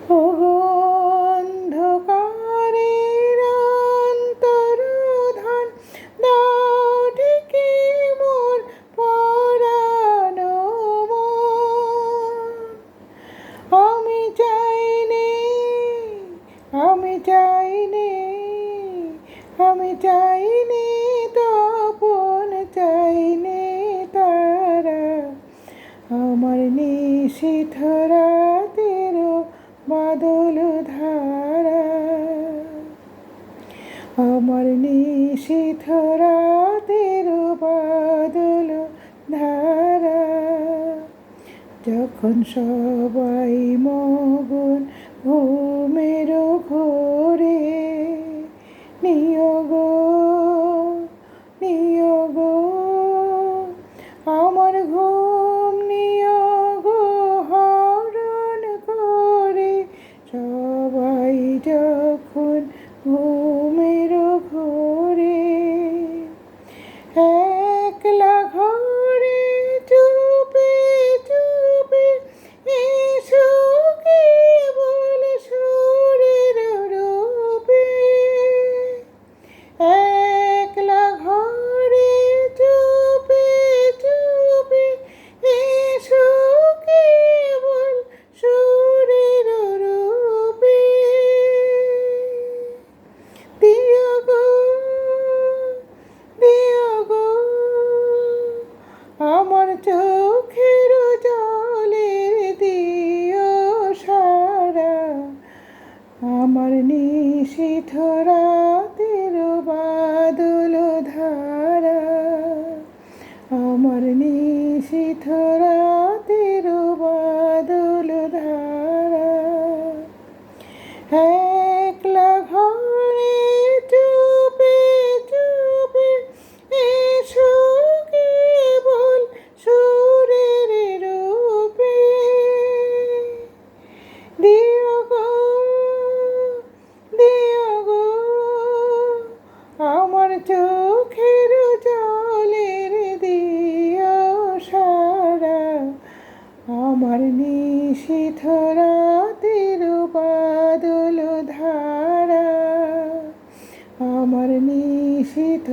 ওগো অন্ধকারের অন্তরোধান দাও ঢেকে মোর পরানো মন। আমি চাই নে, আমি চাই নে, আমি চাই নে তপন, চাই নে তারা। আমার নিশীথ রাতের বাদল ধারা, আমার নিশীথ রাতের বাদল ধারা। যখন সবাই মগন ঘুমের ঘোরে, নিয়োগ নিয়োগ আমার ঘুম নিয়োগ হরণ করে। সবাই যখন ঘুমের ঘোরে, একলা ঘরে চুপে চুপে এসো কেবল সুরের রূপে। একলা ঘরে চুপে চুপে এসো কেবল সুরের রূপে। দিও গো, দিও গো আমার চোখের জলের দিও সারা। আমার নিশীথ রাতের বাদল ধারা, আমার নিশীথ রাতের বাদল ধারা। একলা ঘরে চুপে চুপে এসো কেবল সুরের রূপে। দিও গো, দিও গো আমার চোখের জলের দিও সারা। আমার নিশীথ রাতের বাদল ধারা, আমার নিশীথ